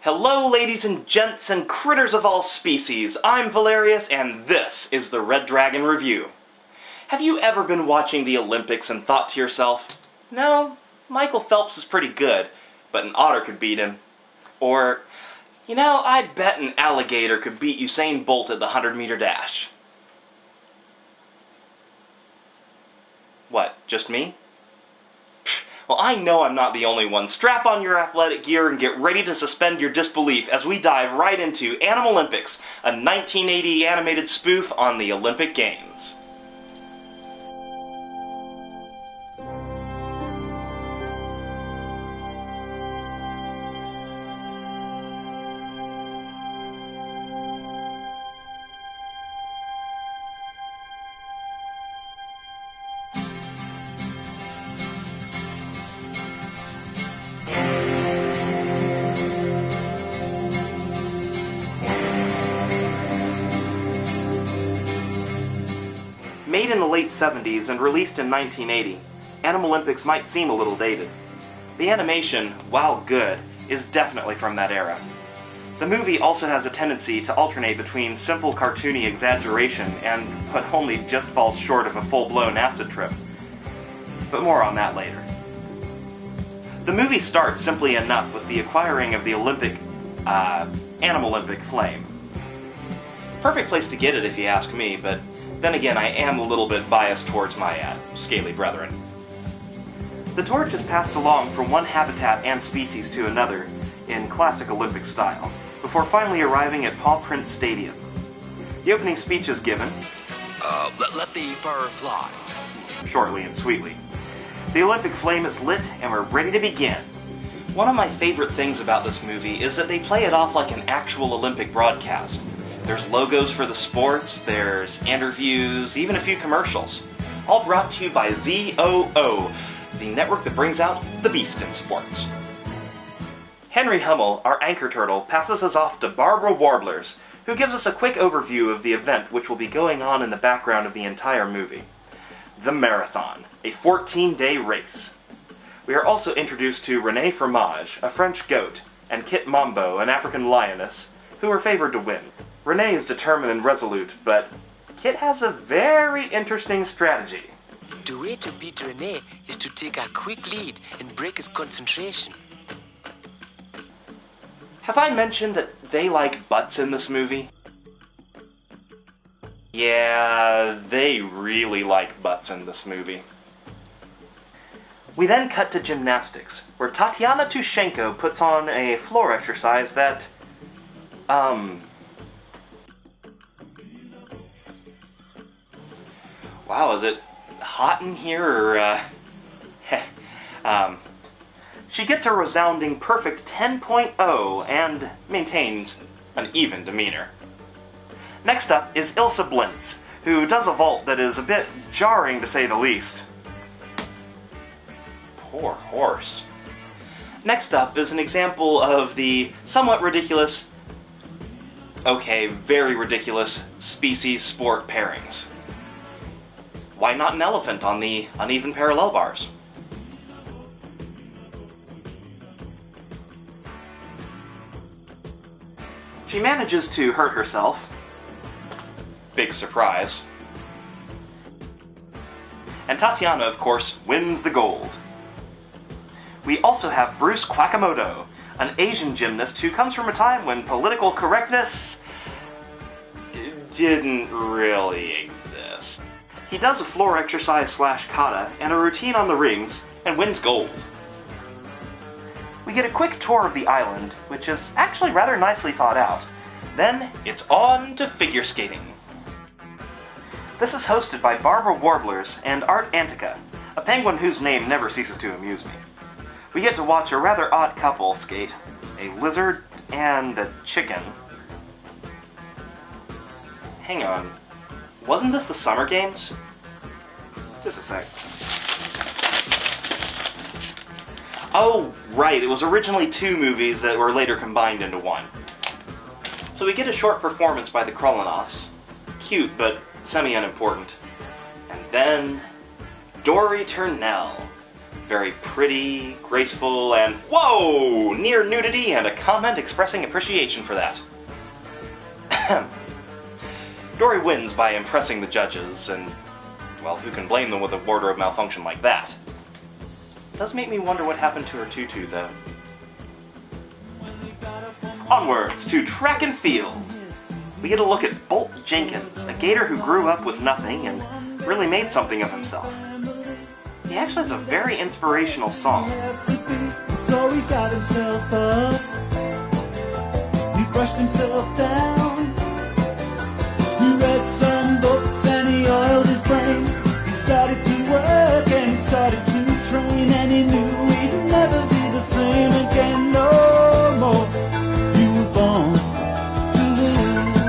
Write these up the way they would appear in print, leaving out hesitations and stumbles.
Hello ladies and gents and critters of all species, I'm Valerius and this is the Red Dragon Review. Have you ever been watching the Olympics and thought to yourself, no, Michael Phelps is pretty good, but an otter could beat him? Or, I bet an alligator could beat Usain Bolt at the 100-meter dash. What, just me? Well, I know I'm not the only one. Strap on your athletic gear and get ready to suspend your disbelief as we dive right into Animalympics, a 1980 animated spoof on the Olympic Games. Made in the late 70s and released in 1980, Animalympics might seem a little dated. The animation, while good, is definitely from that era. The movie also has a tendency to alternate between simple cartoony exaggeration and what only just falls short of a full-blown acid trip. But more on that later. The movie starts simply enough with the acquiring of the Animalympic flame. Perfect place to get it if you ask me, but then again, I am a little bit biased towards my scaly brethren. The torch is passed along from one habitat and species to another in classic Olympic style, before finally arriving at Paw Prince Stadium. The opening speech is given, let the bird fly, shortly and sweetly. The Olympic flame is lit and we're ready to begin. One of my favorite things about this movie is that they play it off like an actual Olympic broadcast. There's logos for the sports, there's interviews, even a few commercials. All brought to you by ZOO, the network that brings out the beast in sports. Henry Hummel, our anchor turtle, passes us off to Barbara Warblers, who gives us a quick overview of the event which will be going on in the background of the entire movie. The Marathon, a 14-day race. We are also introduced to René Fromage, a French goat, and Kit Mambo, an African lioness, who are favored to win. René is determined and resolute, but Kit has a very interesting strategy. The way to beat René is to take a quick lead and break his concentration. Have I mentioned that they like butts in this movie? Yeah, they really like butts in this movie. We then cut to gymnastics, where Tatiana Tushenko puts on a floor exercise that, wow, is it hot in here, or, she gets a resounding perfect 10.0 and maintains an even demeanor. Next up is Ilsa Blintz, who does a vault that is a bit jarring to say the least. Poor horse. Next up is an example of the somewhat ridiculous, okay, very ridiculous, species-sport pairings. Why not an elephant on the uneven parallel bars? She manages to hurt herself. Big surprise. And Tatiana, of course, wins the gold. We also have Bruce Quackamoto, an Asian gymnast who comes from a time when political correctness didn't really exist. He does a floor exercise / kata and a routine on the rings and wins gold. We get a quick tour of the island, which is actually rather nicely thought out. Then it's on to figure skating. This is hosted by Barbara Warblers and Art Antica, a penguin whose name never ceases to amuse me. We get to watch a rather odd couple skate, a lizard and a chicken. Hang on, wasn't this the Summer Games? Just a sec. Oh, right, it was originally 2 movies that were later combined into one. So we get a short performance by the Krolonoffs. Cute, but semi-unimportant. And then Dory Turnell, Very pretty, graceful, and whoa! Near nudity and a comment expressing appreciation for that. Dory wins by impressing the judges, and, well, who can blame them with a wardrobe malfunction like that? It does make me wonder what happened to her tutu, though. Onwards to track and field. We get a look at Bolt Jenkins, a gator who grew up with nothing and really made something of himself. He actually has a very inspirational song. So he got himself up, he brushed himself down, he read some books and he oiled his brain. He started to work and he started to train, and he knew he'd never be the same again no more. You were born to lose.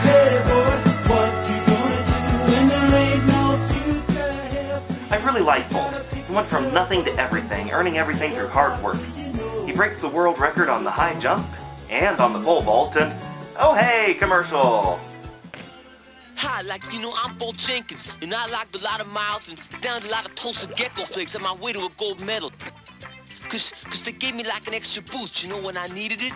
Hey boy, what you gonna do when there ain't no future here? I really like Bolt. He went from nothing to everything, earning everything through hard work. He breaks the world record on the high jump and on the pole vault, and oh hey, commercial! Hi, I'm Bolt Jenkins, and I logged a lot of miles and downed a lot of toasted gecko flakes on my way to a gold medal. Cause they gave me like an extra boost, when I needed it.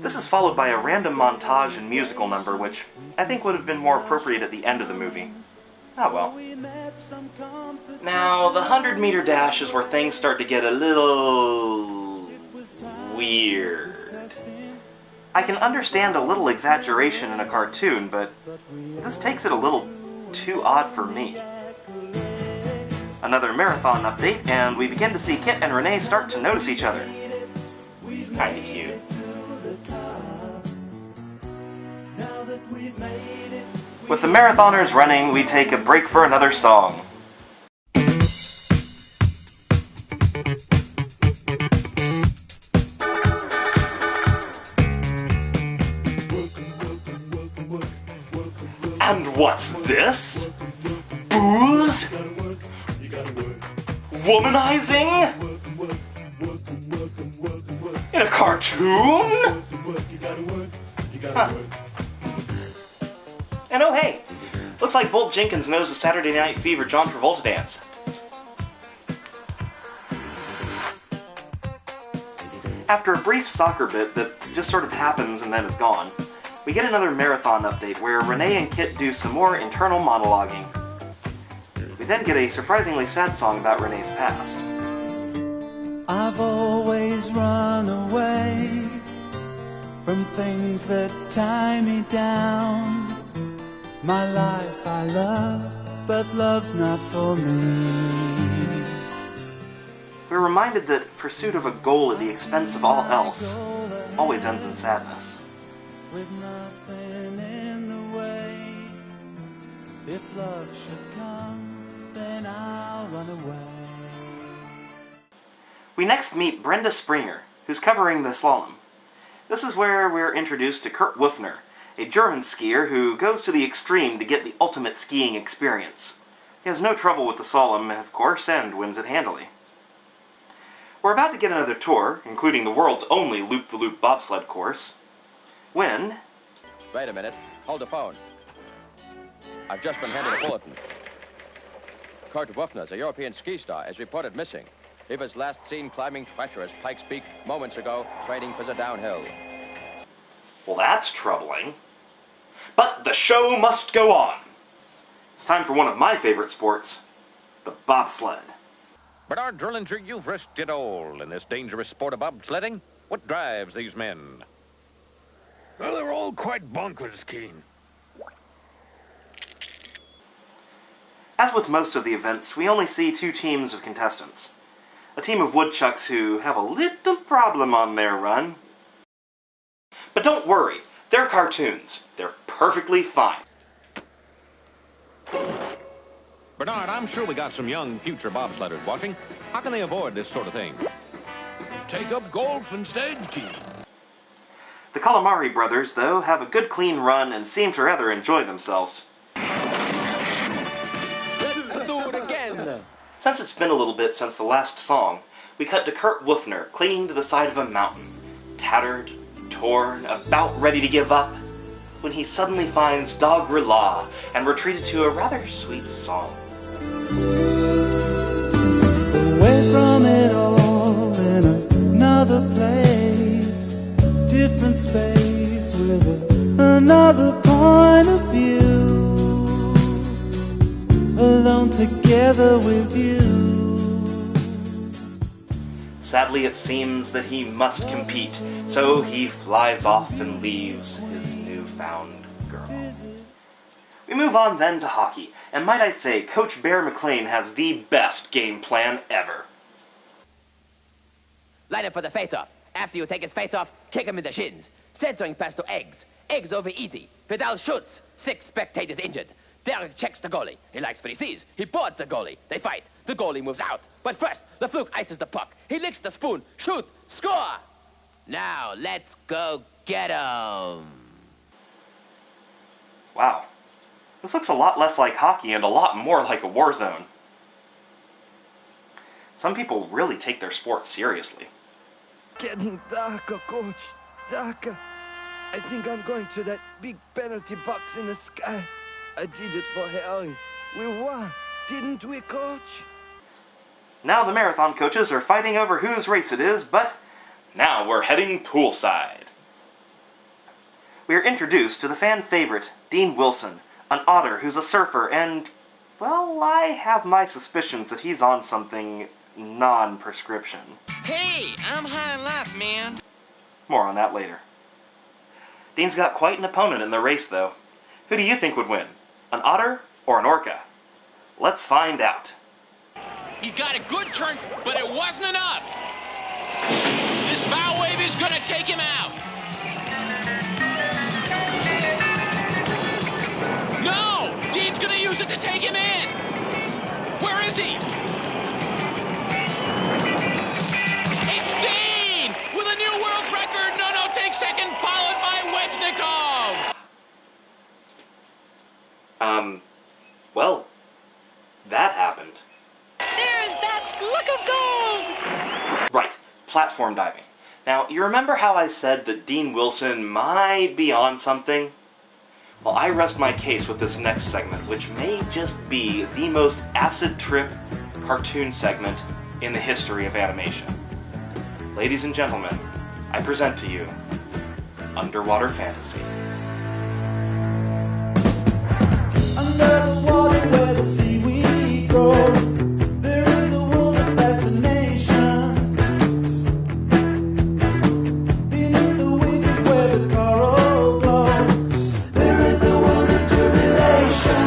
This is followed by a random montage and musical number, which I think would have been more appropriate at the end of the movie. Oh well. Now, the 100-meter dash is where things start to get a little weird. I can understand a little exaggeration in a cartoon, but this takes it a little too odd for me. Another marathon update, and we begin to see Kit and Renee start to notice each other. Kinda cute. With the marathoners running, we take a break for another song. And what's this? Booze? Womanizing? In a cartoon? Huh. And oh hey, looks like Bolt Jenkins knows the Saturday Night Fever John Travolta dance. After a brief soccer bit that just sort of happens and then is gone, we get another marathon update where Renee and Kit do some more internal monologuing. We then get a surprisingly sad song about Renee's past. I've always run away from things that tie me down. My life I love, but love's not for me. We're reminded that pursuit of a goal at the expense of all else always ends in sadness. With nothing in the way, if love should come, then I'll run away. We next meet Brenda Springer, who's covering the slalom. This is where we're introduced to Kurt Wuffner, a German skier who goes to the extreme to get the ultimate skiing experience. He has no trouble with the slalom, of course, and wins it handily. We're about to get another tour, including the world's only loop-the-loop bobsled course, when... Wait a minute. Hold the phone. I've just been handed a bulletin. Kurt Wuffner, a European ski star, is reported missing. He was last seen climbing treacherous Pikes Peak moments ago, training for the downhill. Well, that's troubling. But the show must go on. It's time for one of my favorite sports, the bobsled. Bernard Drillinger, you've risked it all in this dangerous sport of bobsledding. What drives these men? Well, they're all quite bonkers, Keen. As with most of the events, we only see two teams of contestants. A team of woodchucks who have a little problem on their run. But don't worry, they're cartoons. They're perfectly fine. Bernard, I'm sure we got some young future bobsledders watching. How can they avoid this sort of thing? Take up golf instead, Keen. The Calamari brothers, though, have a good clean run and seem to rather enjoy themselves. Let's do it again. Since it's been a little bit since the last song, we cut to Kurt Wuffner clinging to the side of a mountain, tattered, torn, about ready to give up. when he suddenly finds Dog-Rila and we're treated to a rather sweet song. Away from it all in another place, different space with another point of view, alone together with you. Sadly, it seems that he must compete, so he flies off and leaves his newfound girl. We move on then to hockey, and might I say, Coach Bear McLean has the best game plan ever. Line up for the face-off. After you take his face-off, kick him in the shins. Centering pass to Eggs. Eggs over easy. Vidal shoots. 6 spectators injured. Derek checks the goalie. He likes what he sees. He boards the goalie. They fight. The goalie moves out. But first, the fluke ices the puck. He licks the spoon. Shoot. Score! Now, let's go get him. Wow. This looks a lot less like hockey and a lot more like a war zone. Some people really take their sport seriously. Getting darker, Coach. Darker. I think I'm going to that big penalty box in the sky. I did it for Harry. We won, didn't we, Coach? Now the marathon coaches are fighting over whose race it is, but now we're heading poolside. We are introduced to the fan favorite, Dean Wilson, an otter who's a surfer, and, well, I have my suspicions that he's on something non-prescription. Hey, I'm high life, man. More on that later. Dean's got quite an opponent in the race, though. Who do you think would win? An otter or an orca? Let's find out. He got a good turn, but it wasn't enough. This bow wave is gonna take him out. No! Dean's gonna use it to take him in. Where is he? It's Dean with a new world's record. No, takes second, followed by Wechnikov. Well, that happened. There's that look of gold! Right, platform diving. Now, you remember how I said that Dean Wilson might be on something? Well, I rest my case with this next segment, which may just be the most acid trip cartoon segment in the history of animation. Ladies and gentlemen, I present to you Underwater Fantasy. Under the water where the seaweed grows, there is a world of fascination. Beneath the waves is where the coral glows, there is a world of jubilation.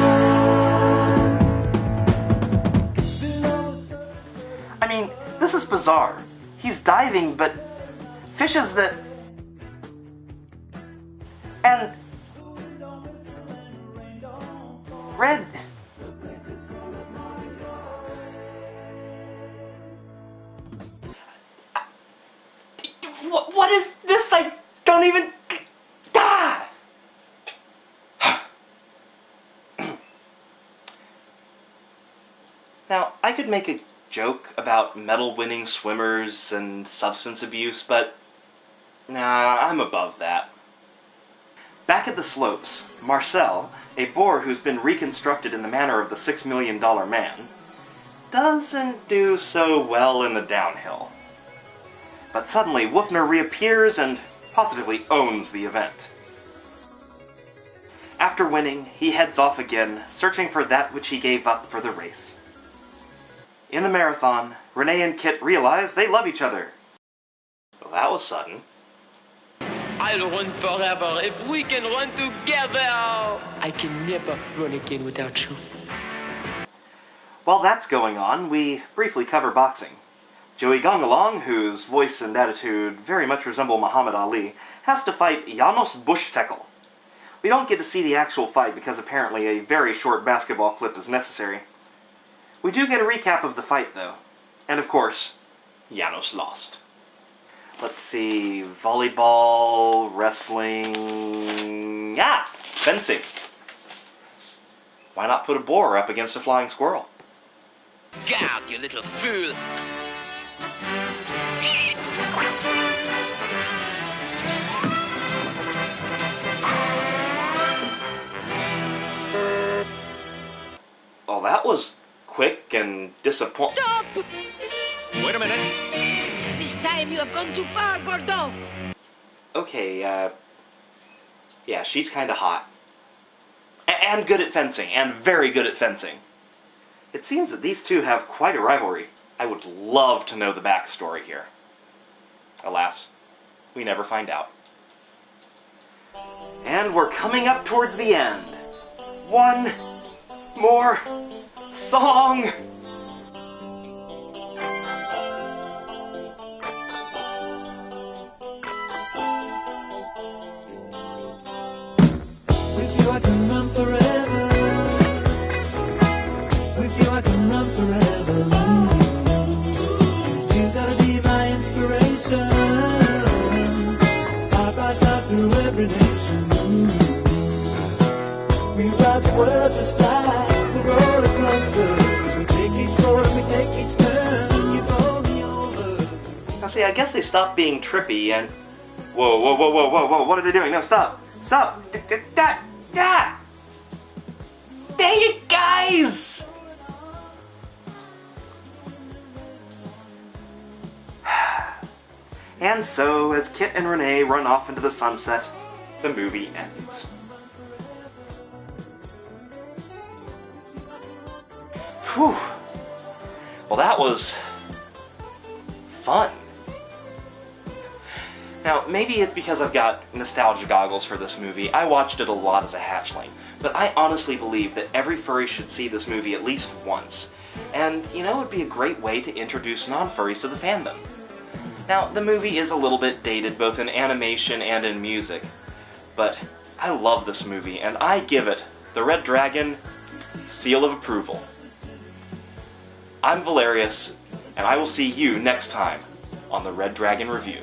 I mean, this is bizarre. He's diving, but fishes that... And... Red... What is this? I don't even... Ah! Now, I could make a joke about medal-winning swimmers and substance abuse, but... Nah, I'm above that. Back at the slopes, Marcel, a boar who's been reconstructed in the manner of the $6 Million Man, doesn't do so well in the downhill. But suddenly, Woofner reappears and positively owns the event. After winning, he heads off again, searching for that which he gave up for the race. In the marathon, Renee and Kit realize they love each other. Well, that was sudden. I'll run forever if we can run together. I can never run again without you. While that's going on, we briefly cover boxing. Joey Gongalong, whose voice and attitude very much resemble Muhammad Ali, has to fight Janos Bushtekal. We don't get to see the actual fight because apparently a very short basketball clip is necessary. We do get a recap of the fight, though. And of course, Janos lost. Let's see, volleyball, wrestling... fencing. Why not put a boar up against a flying squirrel? Get out, you little fool! Well, that was quick and disappointing. Stop! Wait a minute. This time you have gone too far, Bordeaux. Okay, yeah, she's kind of hot. And good at fencing, and very good at fencing. It seems that these two have quite a rivalry. I would love to know the backstory here. Alas, we never find out. And we're coming up towards the end. One more song! With you I can run forever. With you I can run forever. 'Cause you gotta be my inspiration. Side by side through every nation. We ride the world just like the roller coaster. 'Cause we take each road and we take each turn. You blow me over. Now see, I guess they stopped being trippy and... Whoa, whoa, whoa, whoa, whoa, whoa, what are they doing? No, stop! Stop! Dang it, guys! And so, as Kit and Renee run off into the sunset, the movie ends. Whew. Well, that was fun. Now, maybe it's because I've got nostalgia goggles for this movie. I watched it a lot as a hatchling, but I honestly believe that every furry should see this movie at least once. And, you know, it would be a great way to introduce non-furries to the fandom. Now, the movie is a little bit dated both in animation and in music, but I love this movie, and I give it the Red Dragon seal of approval. I'm Valerius, and I will see you next time on the Red Dragon Review.